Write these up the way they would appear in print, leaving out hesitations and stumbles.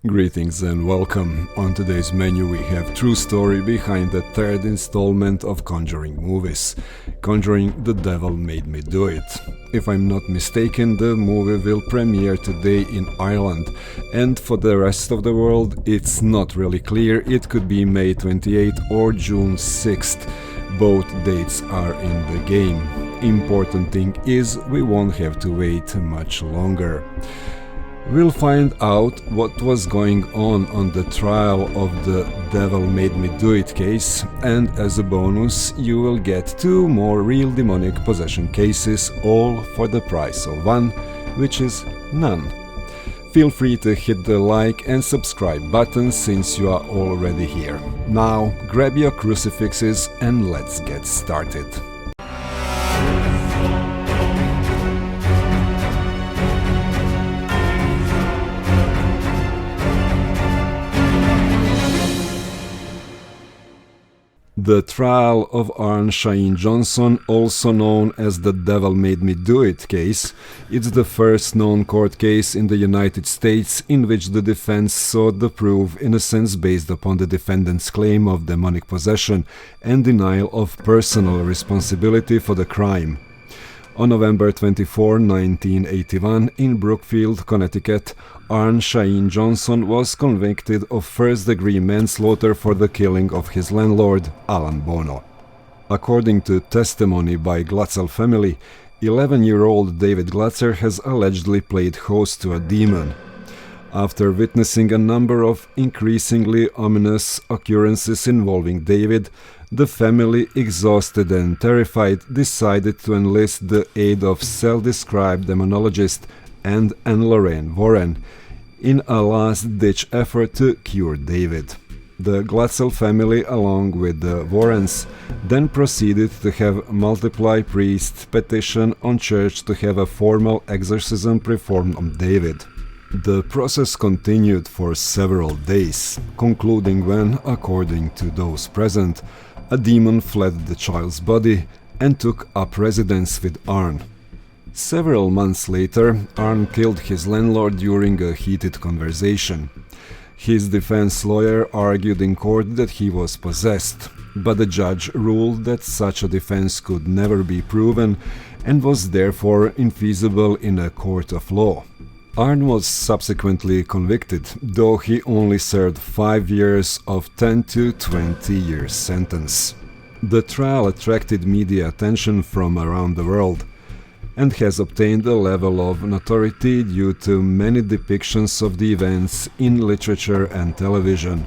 Greetings and welcome. On today's menu we have true story behind the third installment of Conjuring movies, Conjuring The Devil Made Me Do It. If I'm not mistaken, the movie will premiere today in Ireland, and for the rest of the world it's not really clear. It could be May 28th or June 6th. Both dates are in the game. Important thing is we won't have to wait much longer. We'll find out what was going on the trial of the Devil Made Me Do It case, and as a bonus you will get 2 more real demonic possession cases, all for the price of 1, which is none. Feel free to hit the like and subscribe button since you are already here. Now grab your crucifixes and let's get started. The trial of Arne Cheyenne Johnson, also known as the Devil Made Me Do It case, is the first known court case in the United States in which the defense sought to prove innocence based upon the defendant's claim of demonic possession and denial of personal responsibility for the crime. On November 24, 1981, in Brookfield, Connecticut, Arne Cheyenne Johnson was convicted of first-degree manslaughter for the killing of his landlord, Alan Bono. According to testimony by Glatzel family, 11-year-old David Glatzer has allegedly played host to a demon. After witnessing a number of increasingly ominous occurrences involving David, the family, exhausted and terrified, decided to enlist the aid of self-described demonologist Anne Lorraine Warren in a last-ditch effort to cure David. The Glatzel family, along with the Warrens, then proceeded to have multiple priests petition on church to have a formal exorcism performed on David. The process continued for several days, concluding when, according to those present, a demon fled the child's body and took up residence with Arne. Several months later, Arne killed his landlord during a heated conversation. His defense lawyer argued in court that he was possessed, but the judge ruled that such a defense could never be proven and was therefore infeasible in a court of law. Arne was subsequently convicted, though he only served 5 years of 10 to 20 years sentence. The trial attracted media attention from around the world and has obtained a level of notoriety due to many depictions of the events in literature and television.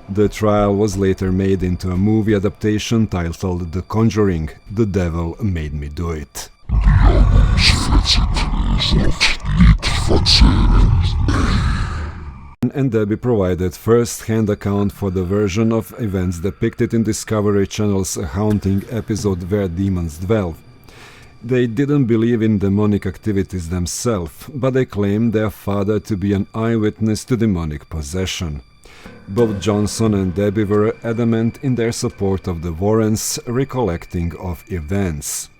The trial was later made into a movie adaptation titled The Conjuring: The Devil Made Me Do It. And Debbie provided first-hand account for the version of events depicted in Discovery Channel's Haunting episode Where Demons Dwell. They didn't believe in demonic activities themselves, but they claimed their father to be an eyewitness to demonic possession. Both Johnson and Debbie were adamant in their support of the Warrens' recollecting of events.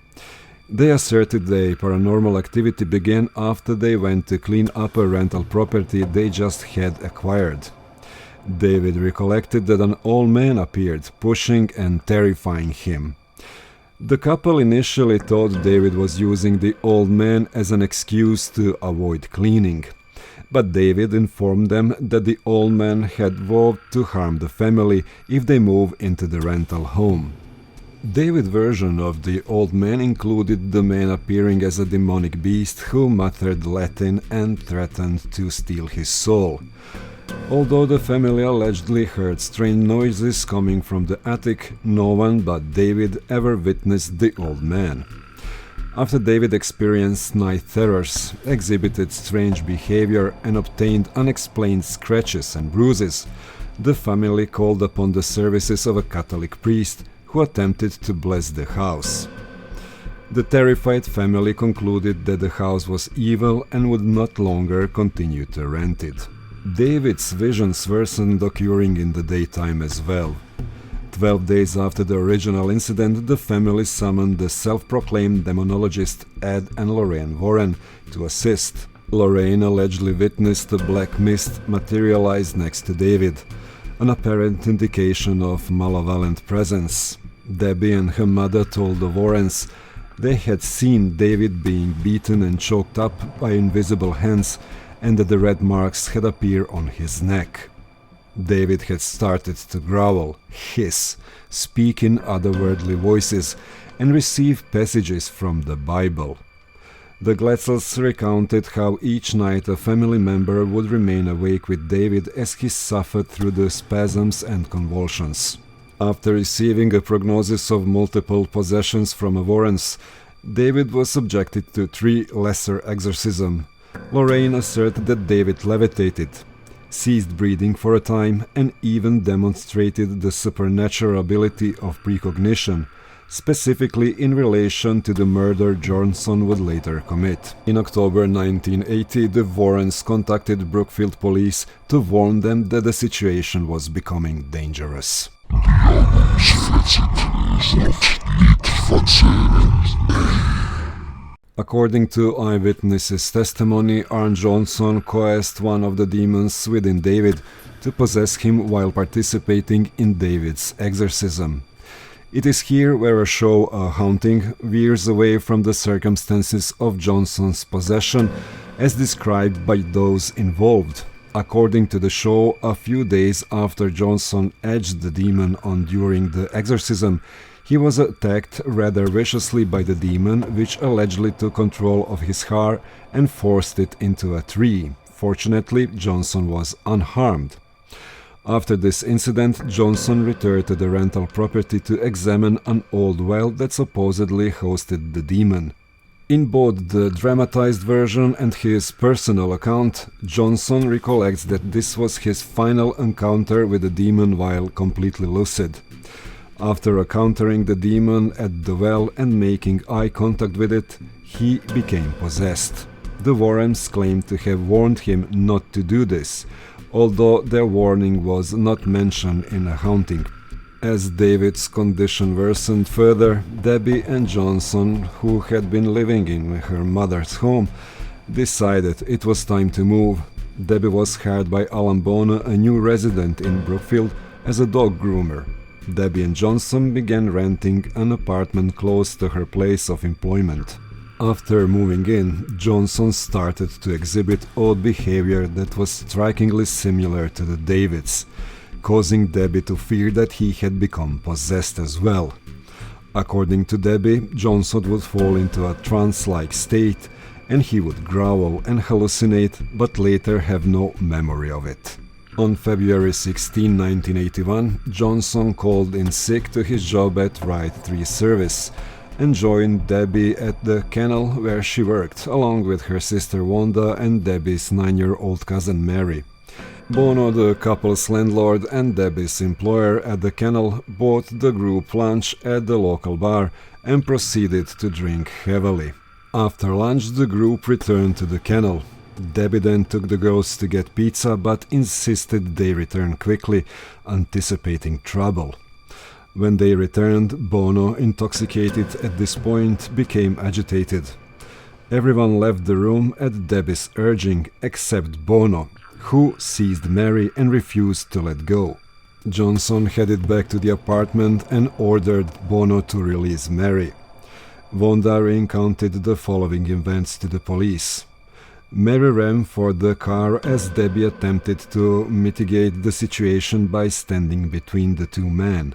They asserted the paranormal activity began after they went to clean up a rental property they just had acquired. David recollected that an old man appeared, pushing and terrifying him. The couple initially thought David was using the old man as an excuse to avoid cleaning, but David informed them that the old man had vowed to harm the family if they move into the rental home. David's version of the old man included the man appearing as a demonic beast who muttered Latin and threatened to steal his soul. Although the family allegedly heard strange noises coming from the attic, no one but David ever witnessed the old man. After David experienced night terrors, exhibited strange behavior, and obtained unexplained scratches and bruises, the family called upon the services of a Catholic priest who attempted to bless the house. The terrified family concluded that the house was evil and would not longer continue to rent it. David's visions worsened, occurring in the daytime as well. 12 days after the original incident, the family summoned the self-proclaimed demonologist Ed and Lorraine Warren to assist. Lorraine allegedly witnessed a black mist materialize next to David, an apparent indication of malevolent presence. Debbie and her mother told the Warrens they had seen David being beaten and choked up by invisible hands and that the red marks had appeared on his neck. David had started to growl, hiss, speak in otherworldly voices, and receive passages from the Bible. The Glatzels recounted how each night a family member would remain awake with David as he suffered through the spasms and convulsions. After receiving a prognosis of multiple possessions from a Warrens, David was subjected to 3 lesser exorcisms. Lorraine asserted that David levitated, ceased breathing for a time, and even demonstrated the supernatural ability of precognition, specifically in relation to the murder Johnson would later commit. In October 1980, the Warrens contacted Brookfield police to warn them that the situation was becoming dangerous. According to eyewitnesses' testimony, Arn Johnson coerced one of the demons within David to possess him while participating in David's exorcism. It is here where a show, A Haunting, veers away from the circumstances of Johnson's possession as described by those involved. According to the show, a few days after Johnson edged the demon on during the exorcism, he was attacked rather viciously by the demon, which allegedly took control of his car and forced it into a tree. Fortunately, Johnson was unharmed. After this incident, Johnson returned to the rental property to examine an old well that supposedly hosted the demon. In both the dramatized version and his personal account, Johnson recollects that this was his final encounter with the demon while completely lucid. After encountering the demon at the well and making eye contact with it, he became possessed. The Warrens claimed to have warned him not to do this, although their warning was not mentioned in A Haunting. As David's condition worsened further, Debbie and Johnson, who had been living in her mother's home, decided it was time to move. Debbie was hired by Alan Bono, a new resident in Brookfield, as a dog groomer. Debbie and Johnson began renting an apartment close to her place of employment. After moving in, Johnson started to exhibit odd behavior that was strikingly similar to the David's, causing Debbie to fear that he had become possessed as well. According to Debbie, Johnson would fall into a trance-like state and he would growl and hallucinate, but later have no memory of it. On February 16, 1981, Johnson called in sick to his job at Ride 3 Service and joined Debbie at the kennel where she worked, along with her sister Wanda and Debbie's 9-year-old cousin Mary. Bono, the couple's landlord and Debbie's employer at the kennel, bought the group lunch at the local bar and proceeded to drink heavily. After lunch, the group returned to the kennel. Debbie then took the girls to get pizza but insisted they return quickly, anticipating trouble. When they returned, Bono, intoxicated at this point, became agitated. Everyone left the room at Debbie's urging, except Bono, who seized Mary and refused to let go. Johnson headed back to the apartment and ordered Bono to release Mary. Wanda recounted the following events to the police. Mary ran for the car as Debbie attempted to mitigate the situation by standing between the two men.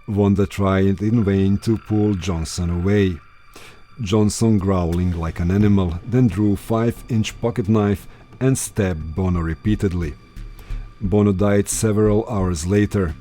Wanda tried in vain to pull Johnson away. Johnson, growling like an animal, then drew a 5-inch pocket knife and stabbed Bono repeatedly. Bono died several hours later.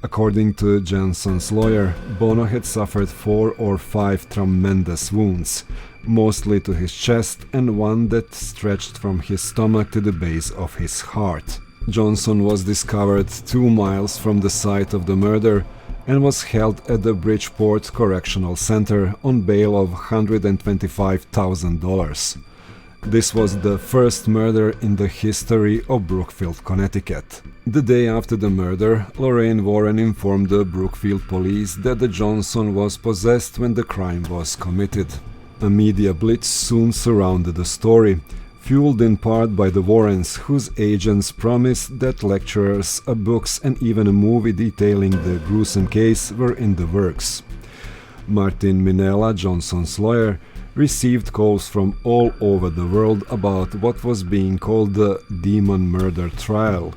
According to Johnson's lawyer, Bono had suffered 4 or 5 tremendous wounds, mostly to his chest and one that stretched from his stomach to the base of his heart. Johnson was discovered 2 miles from the site of the murder and was held at the Bridgeport Correctional Center on bail of $125,000. This was the first murder in the history of Brookfield, Connecticut. The day after the murder, Lorraine Warren informed the Brookfield police that the Johnson was possessed when the crime was committed. A media blitz soon surrounded the story, fueled in part by the Warrens, whose agents promised that lectures, books and even a movie detailing the gruesome case were in the works. Martin Minella, Johnson's lawyer, received calls from all over the world about what was being called the demon murder trial.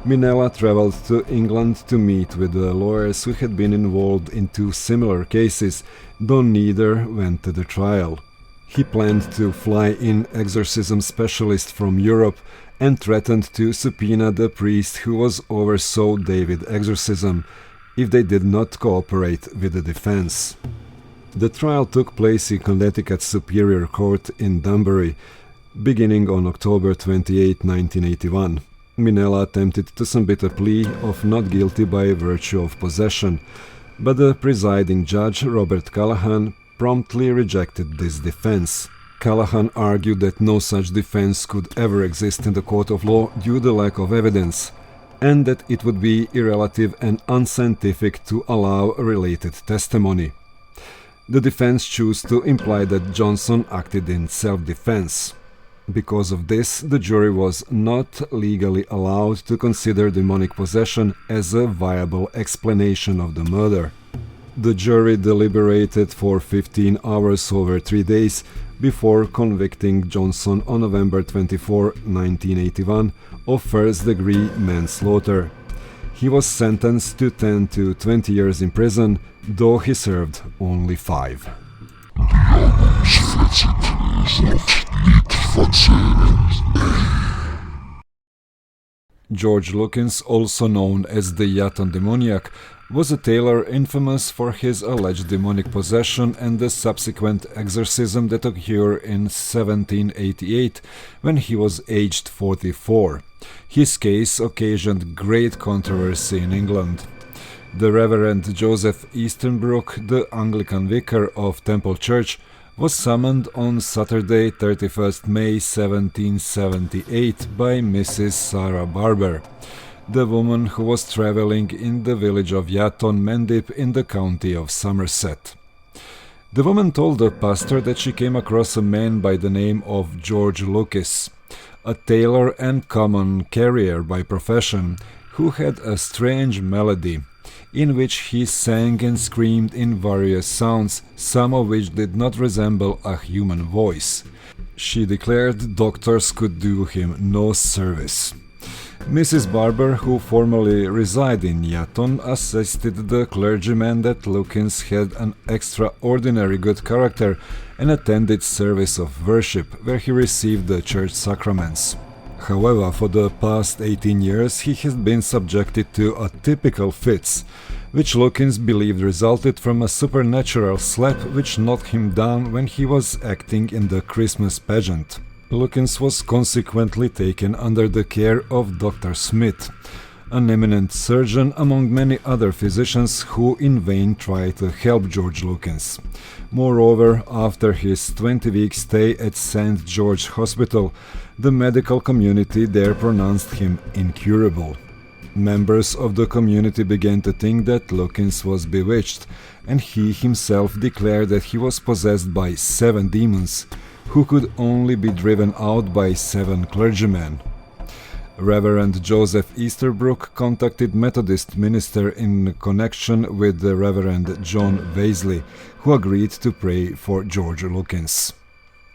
Minella traveled to England to meet with the lawyers who had been involved in two similar cases, though neither went to the trial. He planned to fly in exorcism specialists from Europe and threatened to subpoena the priest who was oversaw David's exorcism if they did not cooperate with the defense. The trial took place in Connecticut Superior Court in Danbury, beginning on October 28, 1981. Minella attempted to submit a plea of not guilty by virtue of possession, but the presiding judge, Robert Callahan, promptly rejected this defense. Callahan argued that no such defense could ever exist in the court of law due to the lack of evidence, and that it would be irrelative and unscientific to allow related testimony. The defense chose to imply that Johnson acted in self-defense. Because of this, the jury was not legally allowed to consider demonic possession as a viable explanation of the murder. The jury deliberated for 15 hours over 3 days before convicting Johnson on November 24, 1981 of first-degree manslaughter. He was sentenced to 10 to 20 years in prison, though he served only 5. George Lukins, also known as the Yatton demoniac, was a tailor infamous for his alleged demonic possession and the subsequent exorcism that occurred in 1788 when he was aged 44. His case occasioned great controversy in England. The Reverend Joseph Easterbrook, the Anglican vicar of Temple Church, was summoned on Saturday, 31st May 1778 by Mrs. Sarah Barber, the woman who was traveling in the village of Yatton Mendip in the county of Somerset. The woman told the pastor that she came across a man by the name of George Lukins, a tailor and common carrier by profession, who had a strange melody, in which he sang and screamed in various sounds, some of which did not resemble a human voice. She declared doctors could do him no service. Mrs. Barber, who formerly resided in Yatton, assisted the clergyman that Lukins had an extraordinary good character and attended service of worship, where he received the church sacraments. However, for the past 18 years he has been subjected to atypical fits, which Lukins believed resulted from a supernatural slap which knocked him down when he was acting in the Christmas pageant. Lukins was consequently taken under the care of Dr. Smith, an eminent surgeon among many other physicians who in vain tried to help George Lukins. Moreover, after his 20-week stay at St. George Hospital, the medical community there pronounced him incurable. Members of the community began to think that Lukins was bewitched, and he himself declared that he was possessed by 7 demons, who could only be driven out by 7 clergymen. Reverend Joseph Easterbrook contacted Methodist minister in connection with the Reverend John Wesley, who agreed to pray for George Lukins.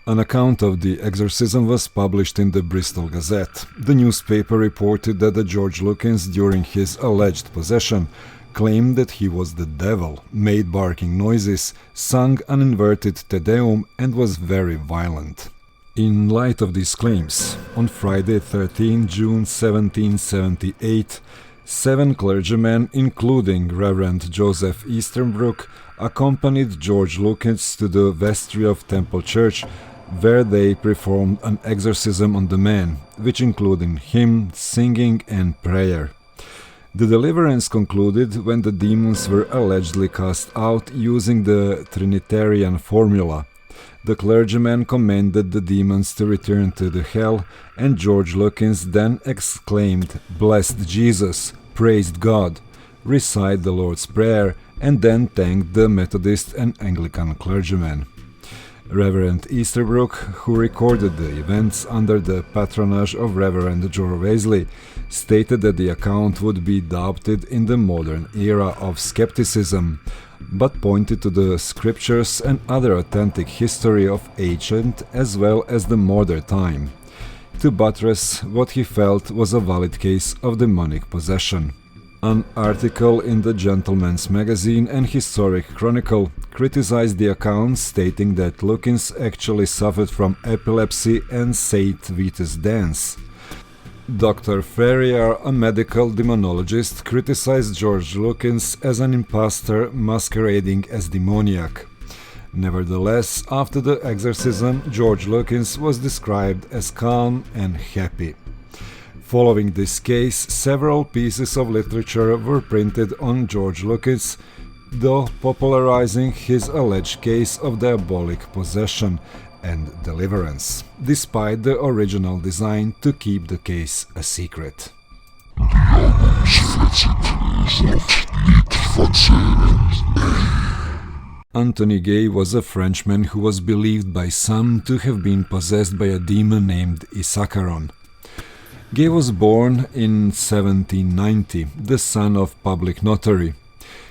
An account of the exorcism was published in the Bristol Gazette. The newspaper reported that the George Lukins, during his alleged possession, claimed that he was the devil, made barking noises, sung an inverted Te Deum, and was very violent. In light of these claims, on Friday 13 June 1778, 7 clergymen, including Reverend Joseph Easterbrook, accompanied George Lukins to the vestry of Temple Church, where they performed an exorcism on the man, which included hymn, singing and prayer. The deliverance concluded when the demons were allegedly cast out using the Trinitarian formula. The clergyman commanded the demons to return to the hell, and George Lukins then exclaimed, "Blessed Jesus, praised God," recited the Lord's Prayer, and then thanked the Methodist and Anglican clergymen. Reverend Easterbrook, who recorded the events under the patronage of Reverend George Wesley, stated that the account would be doubted in the modern era of skepticism, but pointed to the scriptures and other authentic history of ancient as well as the modern time, to buttress what he felt was a valid case of demonic possession. An article in the Gentleman's Magazine and Historic Chronicle criticized the account, stating that Lukins actually suffered from epilepsy and St. Vitus dance. Dr. Ferrier, a medical demonologist, criticized George Lukins as an impostor masquerading as demoniac. Nevertheless, after the exorcism, George Lukins was described as calm and happy. Following this case, several pieces of literature were printed on George Lukins, though popularizing his alleged case of diabolic possession and deliverance, despite the original design to keep the case a secret. Anthony Gay was a Frenchman who was believed by some to have been possessed by a demon named Issacharon. Gay was born in 1790, the son of public notary.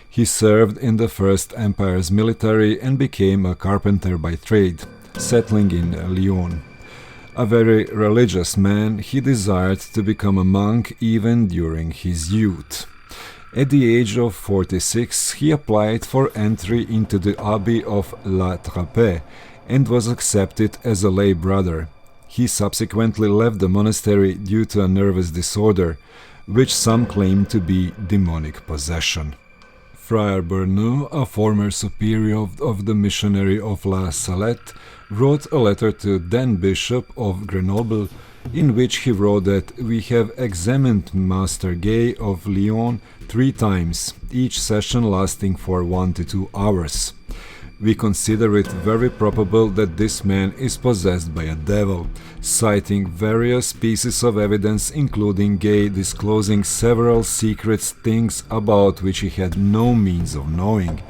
He served in the First Empire's military and became a carpenter by trade, settling in Lyon. A very religious man, he desired to become a monk even during his youth. At the age of 46, he applied for entry into the Abbey of La Trappe and was accepted as a lay brother. He subsequently left the monastery due to a nervous disorder, which some claim to be demonic possession. Friar Bernoux, a former superior of the missionary of La Salette, wrote a letter to then Bishop of Grenoble, in which he wrote that we have examined Master Gay of Lyon 3 times, each session lasting for 1 to 2 hours. We consider it very probable that this man is possessed by a devil, citing various pieces of evidence including Gay disclosing several secret things about which he had no means of knowing,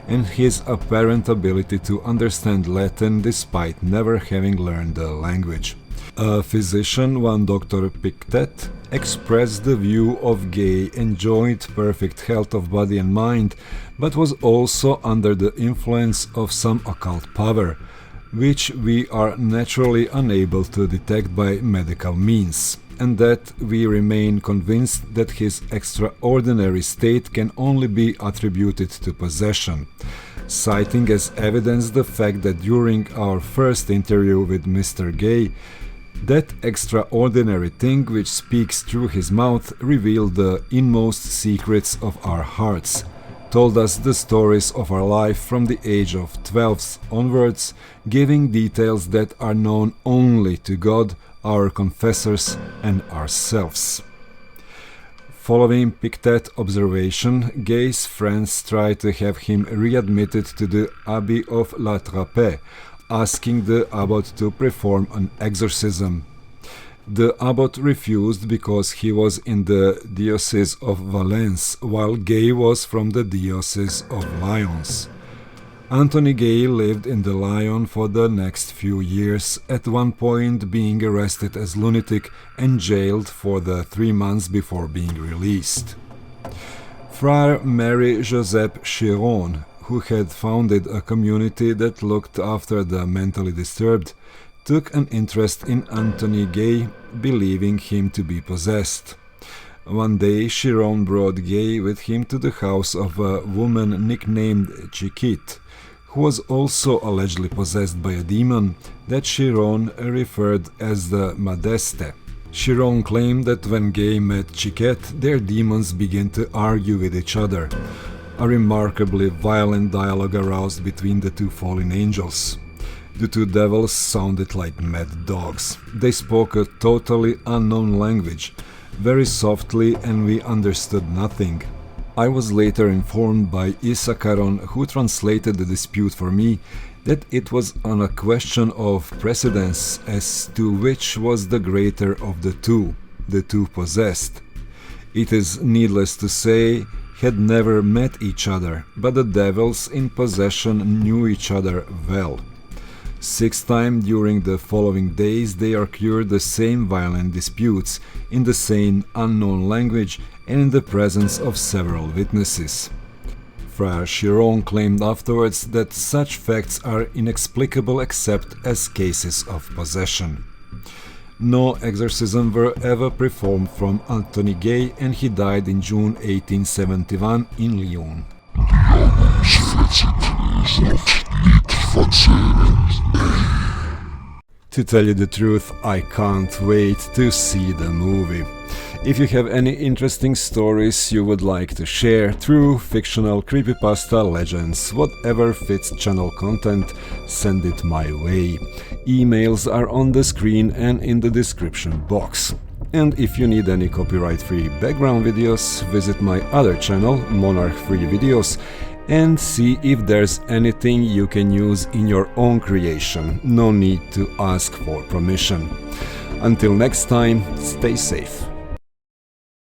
and his apparent ability to understand Latin despite never having learned the language. A physician, one Dr. Pictet, expressed the view of Gay enjoyed perfect health of body and mind, but was also under the influence of some occult power, which we are naturally unable to detect by medical means, and that we remain convinced that his extraordinary state can only be attributed to possession, citing as evidence the fact that during our first interview with Mr. Gay, that extraordinary thing which speaks through his mouth revealed the inmost secrets of our hearts, told us the stories of our life from the age of 12 onwards, giving details that are known only to God, our confessors, and ourselves. Following Pictet's observation, Gay's friends tried to have him readmitted to the Abbey of La Trappe, asking the abbot to perform an exorcism. The abbot refused because he was in the diocese of Valence, while Gay was from the diocese of Lyons. Anthony Gay lived in the Lyon for the next few years, at one point being arrested as lunatic and jailed for the 3 months before being released. Friar Marie-Joseph Chiron, who had founded a community that looked after the mentally disturbed, took an interest in Anthony Gay, believing him to be possessed. One day Chiron brought Gay with him to the house of a woman nicknamed Chiquette, who was also allegedly possessed by a demon that Chiron referred as the Modeste. Chiron claimed that when Gay met Chiquette, their demons began to argue with each other. A remarkably violent dialogue aroused between the 2 fallen angels. The 2 devils sounded like mad dogs. They spoke a totally unknown language, very softly, and we understood nothing. I was later informed by Issacharon, who translated the dispute for me, that it was on a question of precedence as to which was the greater of the 2 possessed. It is needless to say, had never met each other, but the devils in possession knew each other well. Sixth time during the following days they occurred the same violent disputes, in the same unknown language and in the presence of several witnesses. Friar Chiron claimed afterwards that such facts are inexplicable except as cases of possession. No exorcisms were ever performed from Anthony Gay, and he died in June 1871 in Lyon. To tell you the truth, I can't wait to see the movie. If you have any interesting stories you would like to share, true, fictional, creepypasta, legends, whatever fits channel content, send it my way. Emails are on the screen and in the description box. And if you need any copyright-free background videos, visit my other channel, Monarch Free Videos, and see if there's anything you can use in your own creation. No need to ask for permission. Until next time, stay safe.